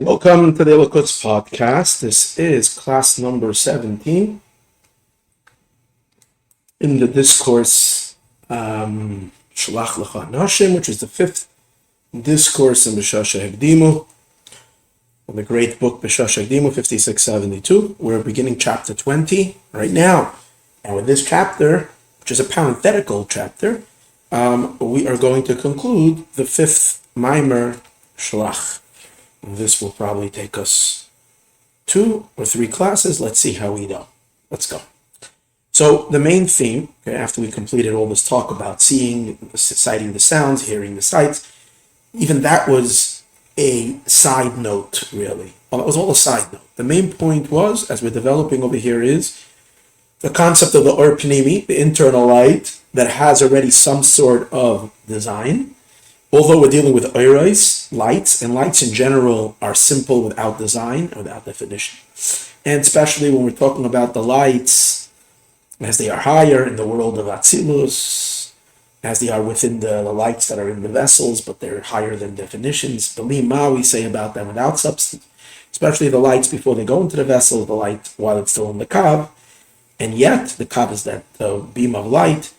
Welcome to the Elokutz podcast. This is class number 17 in the discourse Shalach Lecha Anashim, which is the fifth discourse in B'Shasha Hekdimu, in the great book B'Shasha Hekdimu 5672. We're beginning chapter 20 right now. And with this chapter, which is a parenthetical chapter, we are going to conclude the fifth Maimer Shalach. This will probably take us 2 or 3 classes. Let's see how we do. Let's go. So the main theme, after we completed all this talk about seeing, sighting the sounds, hearing the sights, even that was a side note, really. Well, that was all a side note. The main point was, as we're developing over here, is the concept of the Or Pnimi, the internal light, that has already some sort of design. Although we're dealing with oiros, lights, and lights in general are simple without design, without definition. And especially when we're talking about the lights, as they are higher in the world of Atzilus, as they are within the lights that are in the vessels, but they're higher than definitions. Belima, we say about them without substance, especially the lights before they go into the vessel, the light while it's still in the kav. And yet, the kav is that beam of light.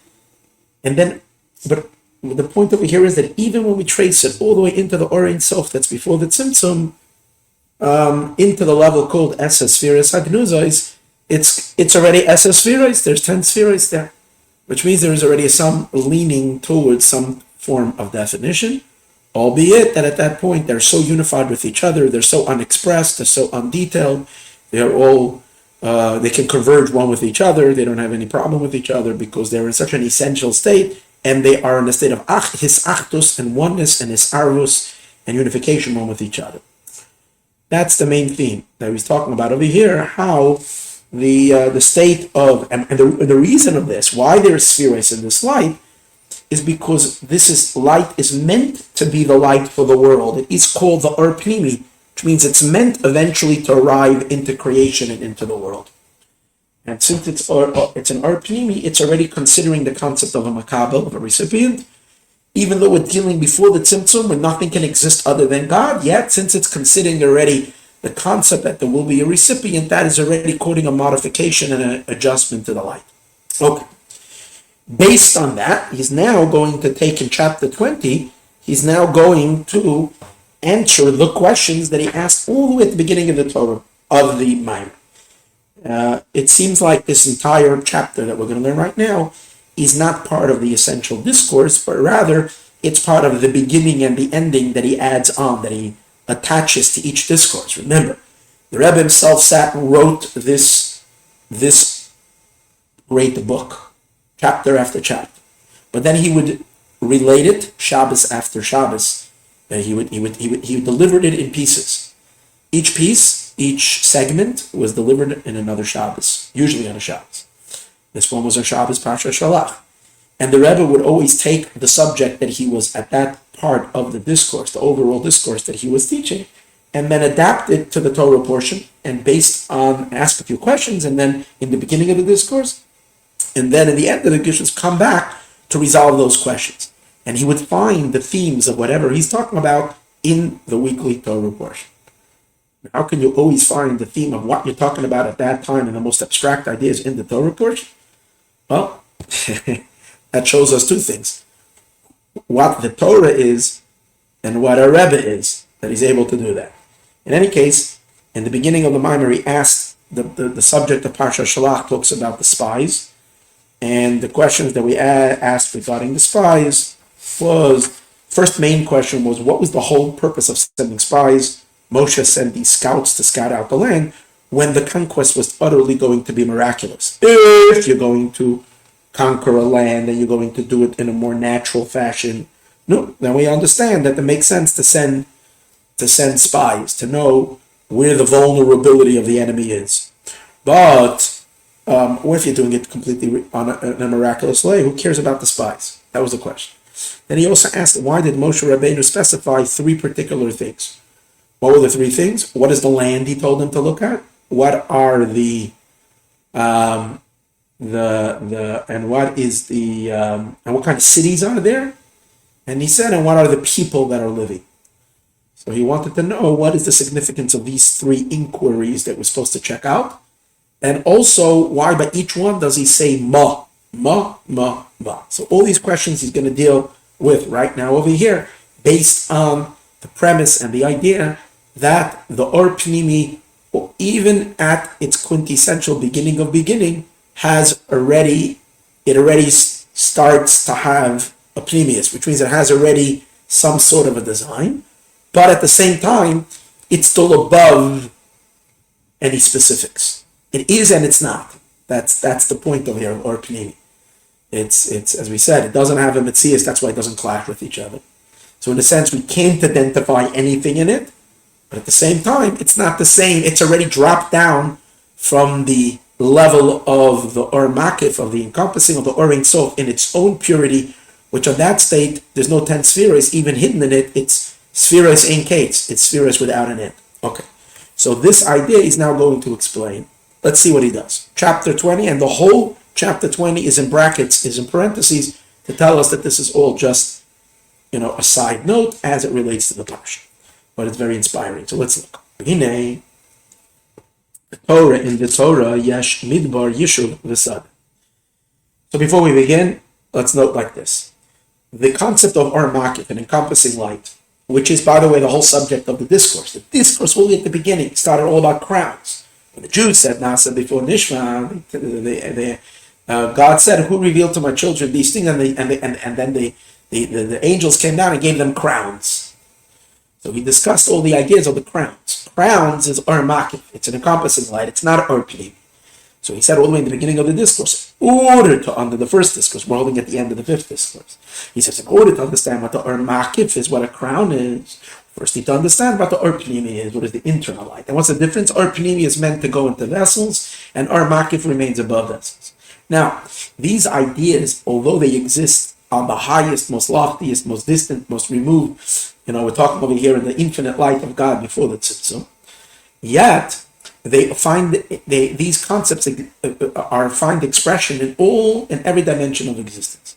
And then, but the point over here is that even when we trace it all the way into the Or Ein Sof, that's before the Tzimtzum, into the level called Esses Spheres Hagnuzos, it's already Esses Spheres. There's 10 spheres there, which means there is already some leaning towards some form of definition, albeit that at that point they're so unified with each other, they're so unexpressed, they're so undetailed, they're all they can converge one with each other. They don't have any problem with each other because they're in such an essential state. And they are in a state of hisachtus and oneness and hisarus and unification one with each other. That's the main theme that he's talking about over here, how the state of, and the reason of this, why there's spheres in this light, is because light is meant to be the light for the world. It is called the Or Pnimi, which means it's meant eventually to arrive into creation and into the world. And since it's an Or Pnimi, it's already considering the concept of a makabel, of a recipient. Even though we're dealing before the Tzimtzum, where nothing can exist other than God, yet since it's considering already the concept that there will be a recipient, that is already quoting a modification and an adjustment to the light. Okay. Based on that, he's now going to take in chapter 20, he's now going to answer the questions that he asked all the way at the beginning of the Torah, of the Maayon. It seems like this entire chapter that we're going to learn right now is not part of the essential discourse, but rather it's part of the beginning and the ending that he adds on, that he attaches to each discourse. Remember, the Rebbe himself sat and wrote this great book, chapter after chapter. But then he would relate it Shabbos after Shabbos. He would deliver it in pieces. Each segment was delivered in another Shabbos, usually on a Shabbos. This one was a Shabbos Parsha Shalach. And the Rebbe would always take the subject that he was at that part of the discourse, the overall discourse that he was teaching, and then adapt it to the Torah portion, and based on, ask a few questions, and then in the beginning of the discourse, and then in the end of the discourse, come back to resolve those questions. And he would find the themes of whatever he's talking about in the weekly Torah portion. How can you always find the theme of what you're talking about at that time and the most abstract ideas in the Torah portion? Well, that shows us 2 things. What the Torah is and what a Rebbe is, that he's able to do that. In any case, in the beginning of the Maayon, he asked, the subject of Parsha Shalach talks about the spies, and the questions that we asked regarding the spies was, first main question was, what was the whole purpose of sending spies? Moshe sent these scouts to scout out the land when the conquest was utterly going to be miraculous. If you're going to conquer a land and you're going to do it in a more natural fashion, no, then we understand that it makes sense to send spies to know where the vulnerability of the enemy is. But or if you're doing it completely in a miraculous way, who cares about the spies? That was the question. Then he also asked, why did Moshe Rabbeinu specify 3 particular things? What were the 3 things? What is the land he told them to look at? What are and what is and what kind of cities are there? And he said, and what are the people that are living? So he wanted to know what is the significance of these three inquiries that we're supposed to check out. And also, why by each one does he say ma, ma, ma, ma? So all these questions he's going to deal with right now over here, based on the premise and the idea that the Or Pnimi, even at its quintessential beginning of beginning, it already starts to have a Pnimius, which means it has already some sort of a design, but at the same time, it's still above any specifics. It is and it's not. That's the point of here, Or Pnimi. It's as we said, it doesn't have a Metzias, that's why it doesn't clash with each other. So in a sense, we can't identify anything in it, but at the same time, it's not the same. It's already dropped down from the level of the Or Makif, of the encompassing of the Or Ein Sof in its own purity, which on that state, there's no 10 spheres even hidden in it. It's spheres Ein Kates. It's spheres without an end. Okay. So this idea is now going to explain. Let's see what he does. Chapter 20, and the whole chapter 20 is in brackets, is in parentheses, to tell us that this is all just, a side note as it relates to the parsha. But it's very inspiring. So let's look. Hine, in the Torah, Yesh Midbar Yishuv V'Sad. So before we begin, let's note like this. The concept of Or Makif, an encompassing light, which is, by the way, the whole subject of the discourse. The discourse, really at the beginning, started all about crowns. When the Jews said, Nasa before Nishma, God said, who revealed to my children these things? And then the angels came down and gave them crowns. So he discussed all the ideas of the crowns. Crowns is Or Makif. It's an encompassing light. It's not Or Pnimi. So he said all the way in the beginning of the discourse, in order to, under the first discourse, we're holding at the end of the fifth discourse. He says, in order to understand what the Or Makif is, what a crown is, first you need to understand what the Or Pnimi is, what is the internal light. And what's the difference? Or Pnimi is meant to go into vessels, and Or Makif remains above vessels. Now, these ideas, although they exist on the highest, most loftiest, most distant, most removed, we're talking over here in the infinite light of God before the Tzimtzum, yet these concepts find expression in every dimension of existence,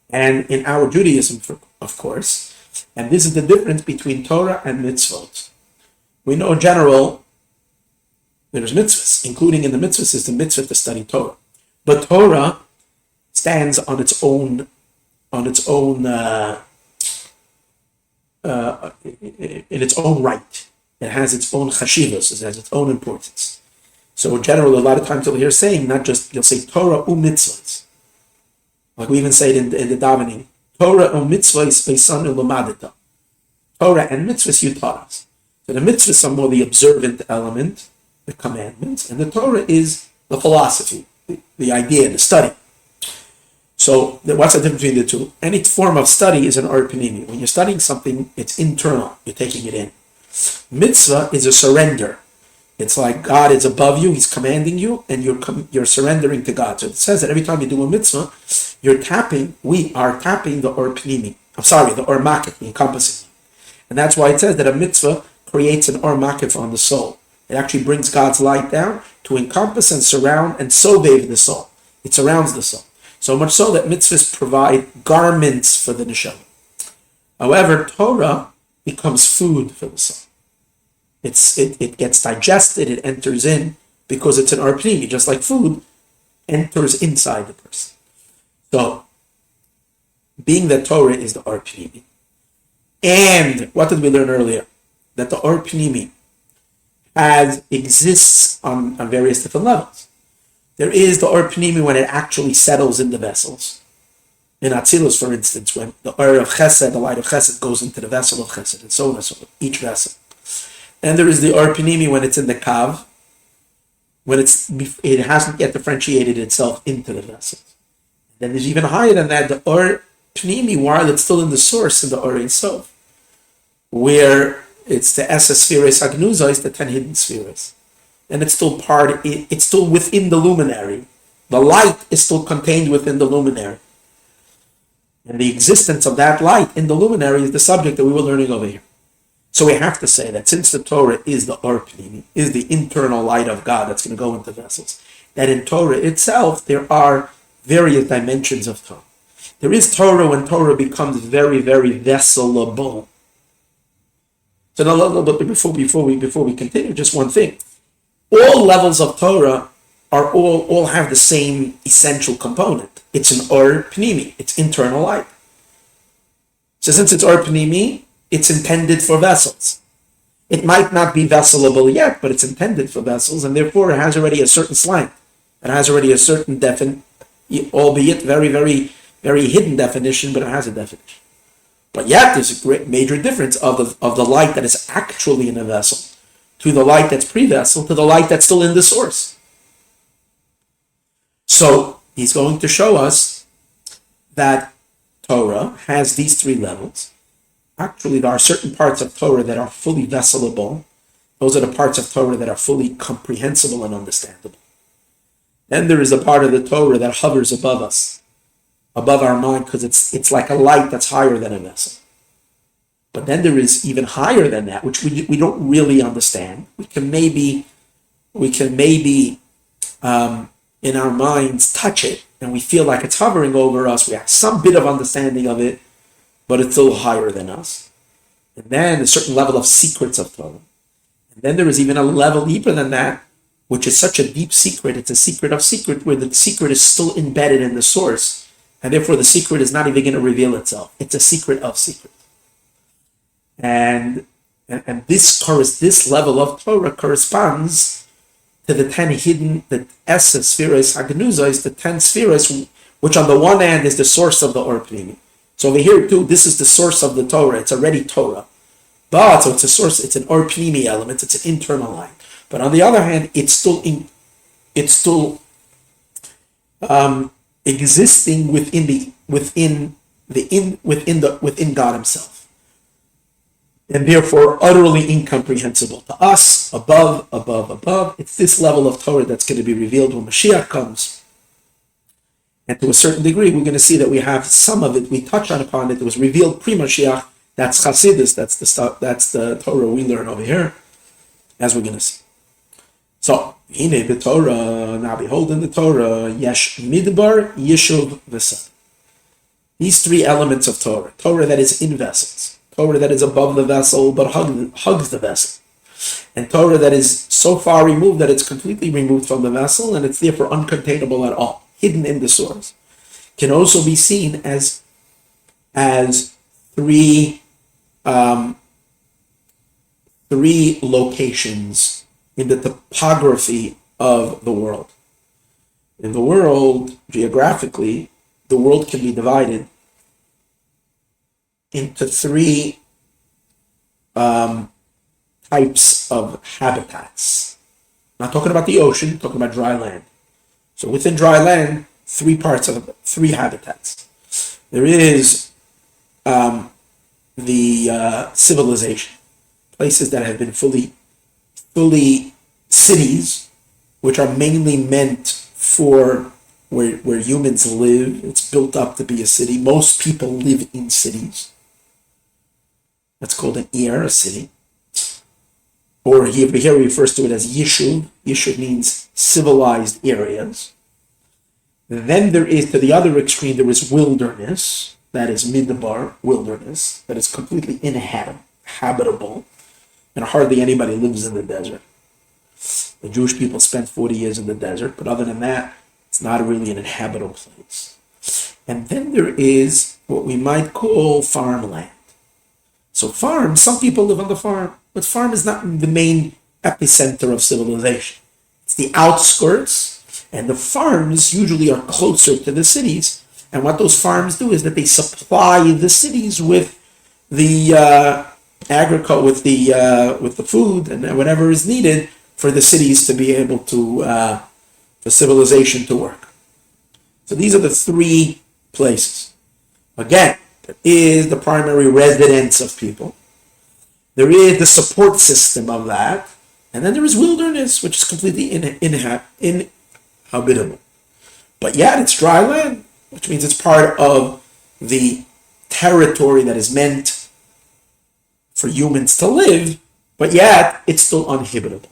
and in our Judaism, of course. And this is the difference between Torah and mitzvot. We know in general there's mitzvahs, including in the mitzvahs is the mitzvah to study Torah, but Torah stands on its own in its own right. It has its own chashivas, it has its own importance. So in general, a lot of times you'll hear saying, you'll say Torah mitzvahs. Like we even say it in the davening, Torah mitzvahs beisanu l'madita. Torah and mitzvahs you taught us. So the mitzvahs are more the observant element, the commandments, and the Torah is the philosophy, the idea, the study. So what's the difference between the two? Any form of study is an Or Pnimi. When you're studying something, it's internal. You're taking it in. Mitzvah is a surrender. It's like God is above you, He's commanding you, and you're surrendering to God. So it says that every time you do a mitzvah, we are tapping the Or Pnimi. The Or Makif, the encompassing. And that's why it says that a mitzvah creates an Or Makif on the soul. It actually brings God's light down to encompass and surround and sobev the soul. It surrounds the soul. So much so that mitzvahs provide garments for the neshama. However, Torah becomes food for the soul. It gets digested, it enters in, because it's an Or Pnimi, just like food enters inside the person. So, being that Torah is the Or Pnimi, and what did we learn earlier? That the Or Pnimi exists on various different levels. There is the Or Pnimi when it actually settles in the vessels. In Atzilus, for instance, when the Or of Chesed, the light of Chesed, goes into the vessel of Chesed, and so on and so on, each vessel. And there is the Or Pnimi when it's in the Kav, when it hasn't yet differentiated itself into the vessels. Then there's even higher than that, the Or Pnimi, while it's still in the source, in the Or Ein Sof, where it's the Esa Spheres Agnuza, it's the 10 hidden spheres. And it's still within the luminary. The light is still contained within the luminary. And the existence of that light in the luminary is the subject that we were learning over here. So we have to say that since the Torah is the Or Pnimi, is the internal light of God that's going to go into vessels, that in Torah itself there are various dimensions of Torah. There is Torah when Torah becomes very, very vesselable. So now, but before we continue, just one thing: all levels of Torah are all have the same essential component. It's an or pnimi. It's internal light. So since it's or pnimi, it's intended for vessels. It might not be vesselable yet, but it's intended for vessels, and therefore it has already a certain slant. It has already a certain albeit very, very, very hidden definition, but it has a definition. But yet there's a great major difference of the light that is actually in a vessel to the light that's pre-vessel to the light that's still in the source. So he's going to show us that Torah has these three levels. Actually, there are certain parts of Torah that are fully vesselable. Those are the parts of Torah that are fully comprehensible and understandable. Then there is a part of the Torah that hovers above us, above our mind, because it's like a light that's higher than a vessel. But then there is even higher than that, which we don't really understand. We can maybe in our minds touch it, and we feel like it's hovering over us. We have some bit of understanding of it, but it's still higher than us. And then a certain level of secrets of Torah. And then there is even a level deeper than that, which is such a deep secret. It's a secret of secret, where the secret is still embedded in the source, and therefore the secret is not even going to reveal itself. It's a secret of secret. And this level of Torah corresponds to the 10 hidden, the Essa spheres, Hagnuzos, the 10 spheres, which on the one hand is the source of the Or Pnimi. So over here too, this is the source of the Torah. It's already Torah. But, so it's a source, it's an Or Pnimi element, it's an internal line. But on the other hand, it's still existing within God Himself. And therefore utterly incomprehensible to us, above. It's this level of Torah that's going to be revealed when Mashiach comes. And to a certain degree, we're going to see that we have some of it, we touch upon it, it was revealed pre-Mashiach. That's Chassidus, that's the Torah we learn over here, as we're going to see. So, Hine the Torah, now behold in the Torah, Yesh Midbar, Yishuv V'Sad. These three elements of Torah. Torah that is in vessels. Torah that is above the vessel but hugs the vessel. And Torah that is so far removed that it's completely removed from the vessel and it's therefore uncontainable at all, hidden in the source. Can also be seen as three locations in the topography of the world. In the world, geographically, the world can be divided into three types of habitats. Not talking about the ocean, talking about dry land. So within dry land, three habitats. There is the civilization, places that have been fully cities, which are mainly meant for where humans live. It's built up to be a city. Most people live in cities. That's called an Ir, a city. Or here he refers to it as Yishuv. Yishuv means civilized areas. Then there is, to the other extreme, there is wilderness. That is Midbar, wilderness. That is completely inhabitable. And hardly anybody lives in the desert. The Jewish people spent 40 years in the desert, but other than that, it's not really an inhabitable place. And then there is what we might call farmland. So farm, some people live on the farm, but farm is not the main epicenter of civilization. It's the outskirts, and the farms usually are closer to the cities. And what those farms do is that they supply the cities with the with the food and whatever is needed for the cities to be able to for civilization to work. So these are the three places. Again, there is the primary residence of people. There is the support system of that. And then there is wilderness, which is completely inhabitable. But yet it's dry land, which means it's part of the territory that is meant for humans to live, but yet it's still uninhabitable.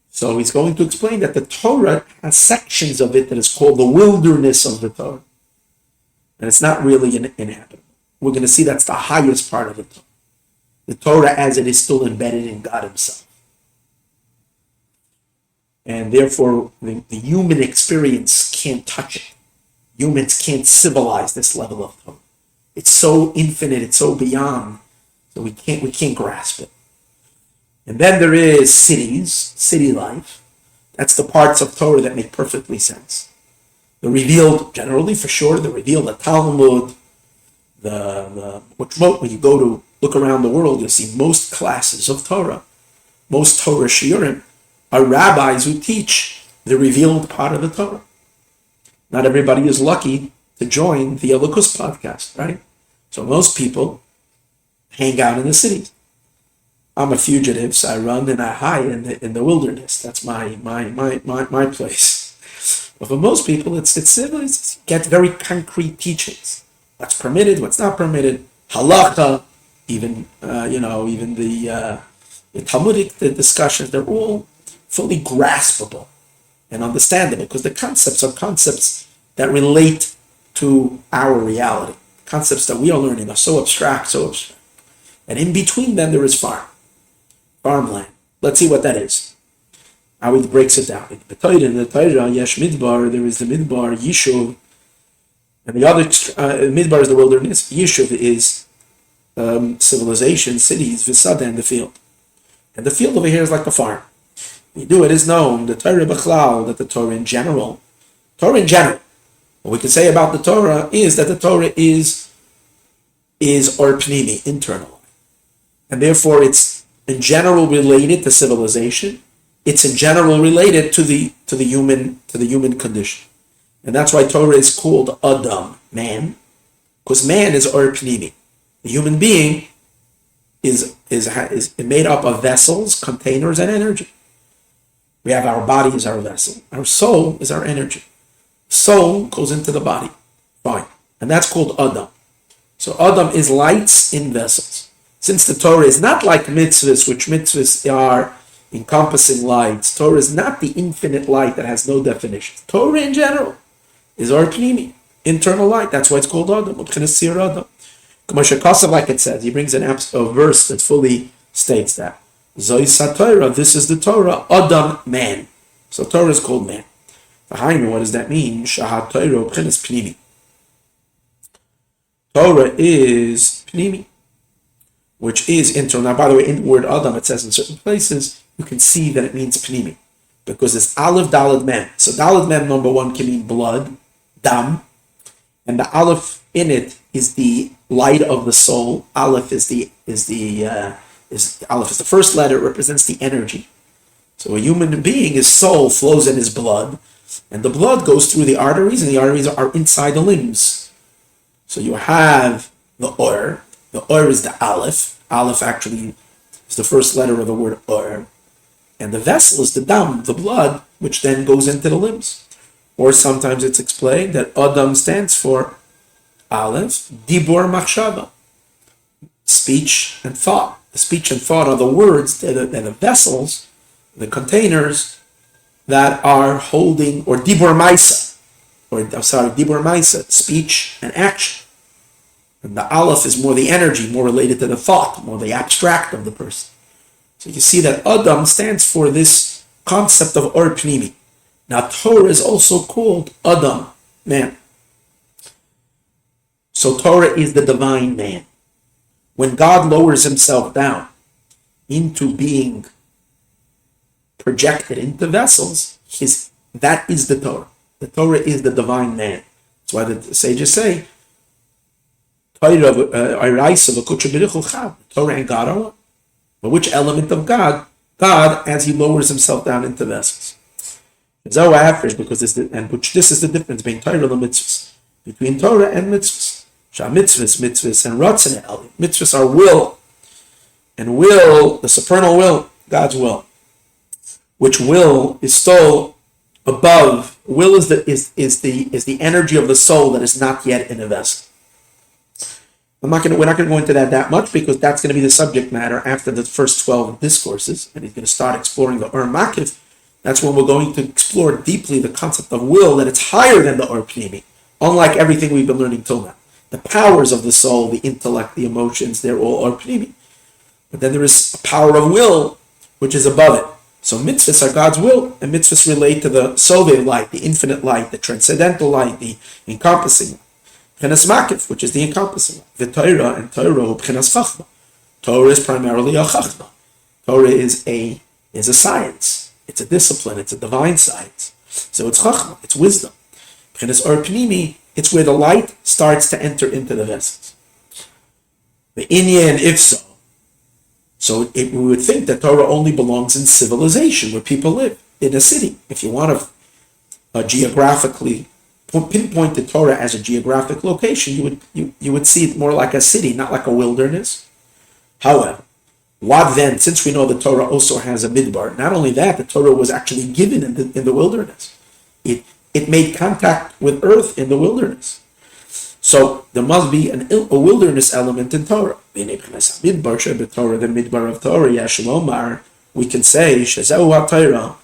So he's going to explain that the Torah has sections of it that is called the wilderness of the Torah. And it's not really inhabitable. We're going to see that's the highest part of the Torah. The Torah as it is still embedded in God himself. And therefore, the human experience can't touch it. Humans can't civilize this level of Torah. It's so infinite, it's so beyond, so we can't grasp it. And then there is city life. That's the parts of Torah that make perfectly sense. The revealed, generally, for sure, the revealed, the Talmud, when you go to look around the world, you'll see most classes of Torah, most Torah shiurim, are rabbis who teach the revealed part of the Torah. Not everybody is lucky to join the Elokus podcast, right? So most people hang out in the cities. I'm a fugitive, so I run and I hide in the wilderness. That's my place. But for most people, it's get very concrete teachings. What's permitted, what's not permitted, halacha, even the Talmudic discussions. They're all fully graspable and understandable because the concepts are concepts that relate to our reality. Concepts that we are learning are so abstract. And in between them, there is farmland. Let's see what that is. How he breaks it down. In the Torah, Yesh Midbar, there is the Midbar, Yishuv, and the other Midbar is the wilderness. Yishuv is civilization, cities, Visada, and the field. And the field over here is like the farm. It is known, the Torah B'chlal, that the Torah in general, what we can say about the Torah is that the Torah is or pnimi, internal. And therefore it's in general related to civilization. It's in general related to the human condition. And that's why Torah is called Adam, man, because man is or pnimi. The human being is made up of vessels, containers, and energy. We have our body as our vessel. Our soul is our energy. Soul goes into the body. Fine. And that's called Adam. So Adam is lights in vessels. Since the Torah is not like mitzvahs, which mitzvahs are encompassing lights, Torah is not the infinite light that has no definition. Torah in general is our pnimi, internal light. That's why it's called Adam. Like it says, he brings a verse that fully states that. Zois Torah, this is the Torah, Adam, man. So Torah is called man. What does that mean? Shahat Torah pnimi. Torah is pnimi, which is internal. Now, by the way, in the word Adam, it says in certain places, you can see that it means pnimi, because it's Aleph, Daled, Mem. So Daled, Mem, number one, can mean blood, dam, and the Aleph in it is the light of the soul. Aleph is the first letter, it represents the energy. So a human being, his soul flows in his blood, and the blood goes through the arteries, and the arteries are inside the limbs. So you have the Or. The Or is the Aleph. Aleph actually is the first letter of the word Or. And the vessel is the Dam, the blood, which then goes into the limbs. Or sometimes it's explained that Adam stands for Aleph, Dibor Machshava, speech and thought. The speech and thought are the words, they're the vessels, the containers that are holding, or Dibor Maisa, speech and action. And the Aleph is more the energy, more related to the thought, more the abstract of the person. So you see that Adam stands for this concept of Or Pnimi. Now Torah is also called Adam, man. So Torah is the divine man. When God lowers himself down into being projected into vessels, that is the Torah. The Torah is the divine man. That's why the sages say, Torah and God are one. But which element of God? God, as he lowers himself down into vessels. Because this is the difference between Torah and mitzvahs. Between Torah and mitzvahs. Mitzvahs and ratzon. Mitzvahs are will. And will, the supernal will, God's will. Which will is still above. Will is the energy of the soul that is not yet in a vessel. We're not going to go into that much, because that's going to be the subject matter after the first 12 discourses, and he's going to start exploring the Or Makif. That's when we're going to explore deeply the concept of will, that it's higher than the Or Pnimi, unlike everything we've been learning till now. The powers of the soul, the intellect, the emotions, they're all Or Pnimi. But then there is a power of will, which is above it. So mitzvahs are God's will, and mitzvahs relate to the Soveh light, the infinite light, the transcendental light, the encompassing light. B'chinas makif, which is the encompassing light. The Torah and Torah, b'chinas chachma. Torah is primarily a chachma. Torah is a science. It's a discipline. It's a divine science. So it's chachma. It's wisdom. B'chinas or pnimi, it's where the light starts to enter into the vessels. The inyan, if so. So we would think that Torah only belongs in civilization, where people live, in a city. If you want to geographically pinpoint the Torah as a geographic location, you would see it more like a city, not like a wilderness. However, what then, since we know the Torah also has a midbar, not only that, the Torah was actually given in the wilderness. It made contact with earth in the wilderness. So there must be a wilderness element in Torah. The midbar of Torah, Yashalomar, we can say, Shazahu Torah.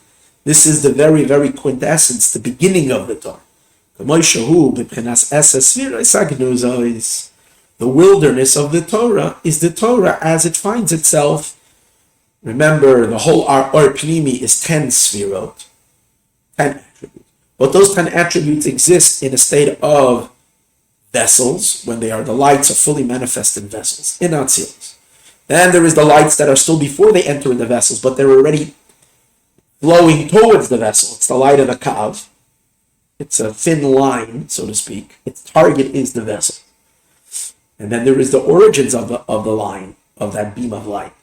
This is the very, very quintessence, the beginning of the Torah. The wilderness of the Torah is the Torah as it finds itself. Remember, the whole Or Pnimi is 10 sfirot, 10 attributes. But those 10 attributes exist in a state of vessels, when the lights are fully manifest in vessels, in Atzilus. Then there is the lights that are still before they enter in the vessels, but they're already flowing towards the vessel. It's the light of the Kav. It's a thin line, so to speak. Its target is the vessel. And then there is the origins of the line, of that beam of light,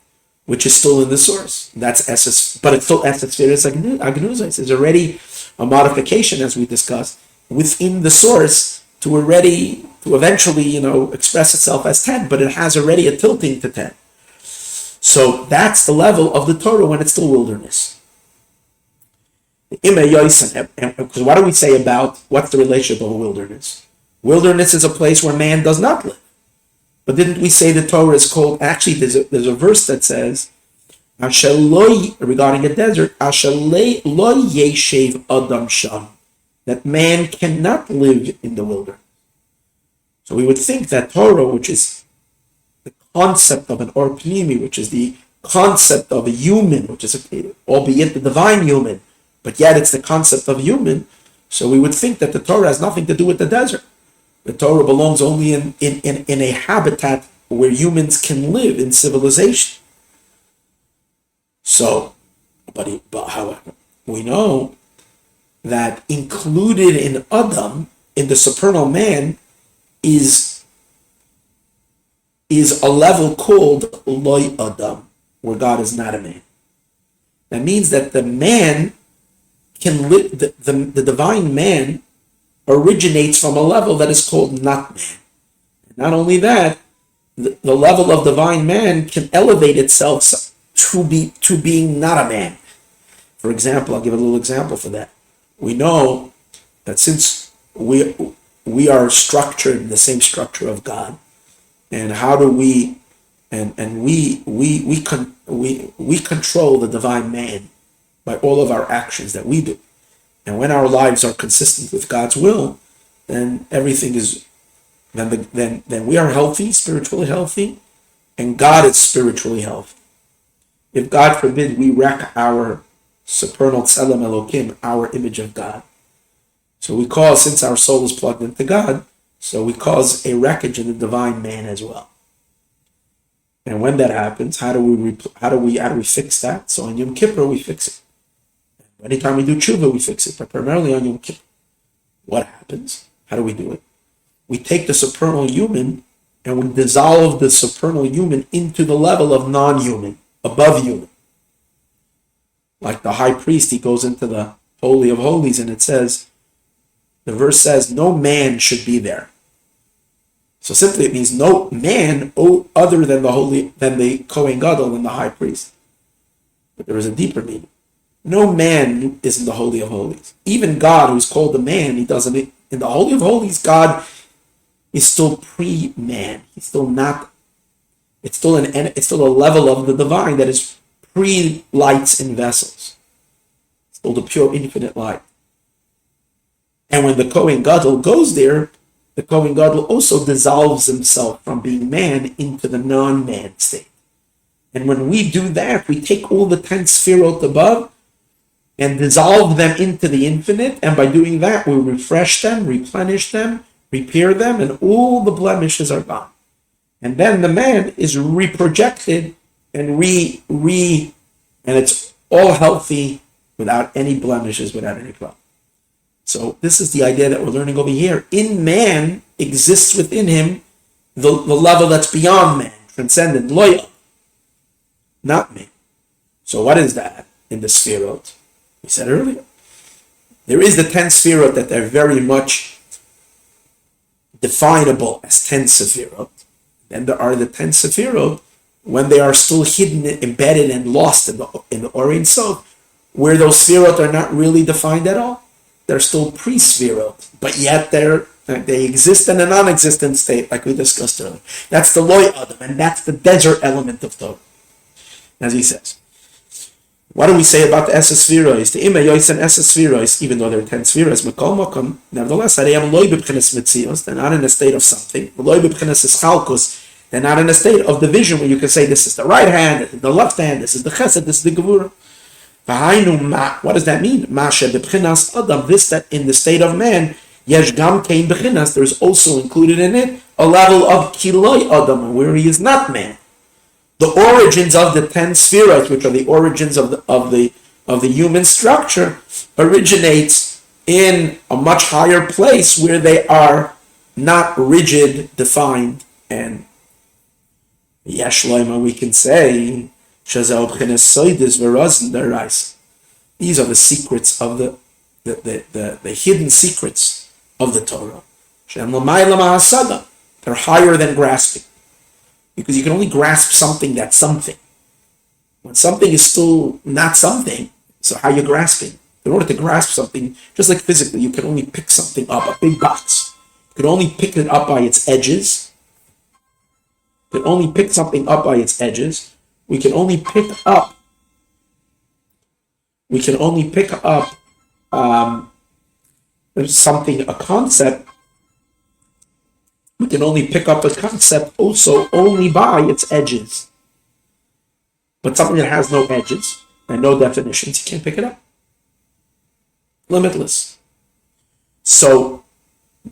which is still in the source. That's Esses, but it's still Esses Agnuzais. There's already a modification, as we discussed, within the source to eventually, express itself as 10, but it has already a tilting to 10. So that's the level of the Torah when it's still wilderness. Because what do we say about what's the relationship of a wilderness? Wilderness is a place where man does not live. But didn't we say the Torah is called, actually there's a verse that says, regarding a desert, lo yeshev adam sham, that man cannot live in the wilderness. So we would think that Torah, which is the concept of an Or Pnimi, which is the concept of a human, which is albeit the divine human, but yet it's the concept of human, so we would think that the Torah has nothing to do with the desert. The Torah belongs only in a habitat where humans can live in civilization. So, but however, we know that included in Adam, in the supernal man, is a level called Loi Adam, where God is not a man. That means that the man can live, the divine man originates from a level that is called not man. Not only that, the level of divine man can elevate itself to being not a man. For example, I'll give a little example for that. We know that since we are structured in the same structure of God, and how do we control the divine man by all of our actions that we do. And when our lives are consistent with God's will, then everything is, then we are healthy, spiritually healthy, and God is spiritually healthy. If God forbid we wreck our supernal tselem Elokim, our image of God, so we cause, since our soul is plugged into God, so we cause a wreckage in the divine man as well. And when that happens, how do we fix that? So on Yom Kippur we fix it. Anytime we do tshuva, we fix it, but primarily on Yom Kippur. What happens? How do we do it? We take the supernal human and we dissolve the supernal human into the level of non-human, above human. Like the high priest, he goes into the Holy of Holies, and it says, the verse says, no man should be there. So simply it means no man other than the Kohen Gadol and the high priest. But there is a deeper meaning. No man is in the Holy of Holies. Even God, who's called a man, he doesn't. In the Holy of Holies, God is still pre-man. He's still not. It's still a level of the divine that is pre-lights in vessels. It's still the pure infinite light. And when the Kohen Gadol goes there, the Kohen Gadol also dissolves himself from being man into the non-man state. And when we do that, we take all the 10 sefirot above and dissolve them into the infinite. And by doing that, we refresh them, replenish them, repair them, and all the blemishes are gone. And then the man is reprojected and and it's all healthy without any blemishes, without any problem. So this is the idea that we're learning over here. In man exists within him the level that's beyond man, transcendent, loyal, not me. So what is that in the sefirot? We said earlier. There is the 10 sefirot that are very much definable as 10 sefirot. Then there are the 10 sefirot when they are still hidden, embedded, and lost in the Or Ein Sof, where those sefirot are not really defined at all. They're still pre-sefirot, but yet they exist in a non-existent state, like we discussed earlier. That's the loy adam, and that's the desert element of Torah, as he says. What do we say about the Esses Sfiros? The Ima Yois and Esses Sfiros, even though there are 10 Sfiros, Mekol Mokom, nevertheless, they am loy b'b'chinas mitzios, they're not in a state of something. Loy b'b'chinas ischalkus, they're not in a state of division where you can say this is the right hand, this is the left hand, this is the chesed, this is the gevura. What does that mean? This that in the state of man, yesh gam kein b'chinas, there's also included in it a level of kiloi adam, where he is not man. The origins of the 10 spheres, which are the origins of the human structure, originates in a much higher place where they are not rigid, defined, and yesh loima, we can say. These are the secrets of the hidden secrets of the Torah. They're higher than grasping. Because you can only grasp something that's something. When something is still not something, so how are you grasping? In order to grasp something, just like physically, you can only pick something up, a big box. You can only pick it up by its edges. You can only pick something up by its edges. We can only pick up something, a concept. We can only pick up a concept also only by its edges. But something that has no edges and no definitions, you can't pick it up. Limitless. So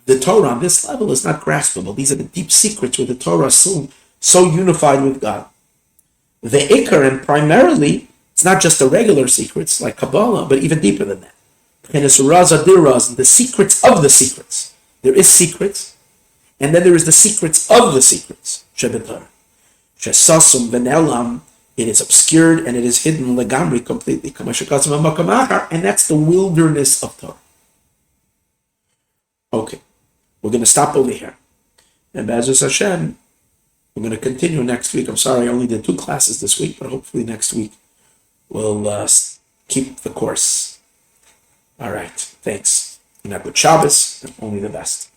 the Torah on this level is not graspable. These are the deep secrets where the Torah is so unified with God. The Ikar, and primarily, it's not just the regular secrets like Kabbalah, but even deeper than that. The secrets of the secrets. There is secrets, and then there is the secrets of the secrets. Shesasum v'nelam, it is obscured and it is hidden legamri completely. And that's the wilderness of Torah. Okay, we're going to stop over here. And Be'ezus Hashem, we're going to continue next week. I'm sorry, I only did 2 classes this week, but hopefully next week we'll keep the course. All right, thanks. And have good Shabbos, and only the best.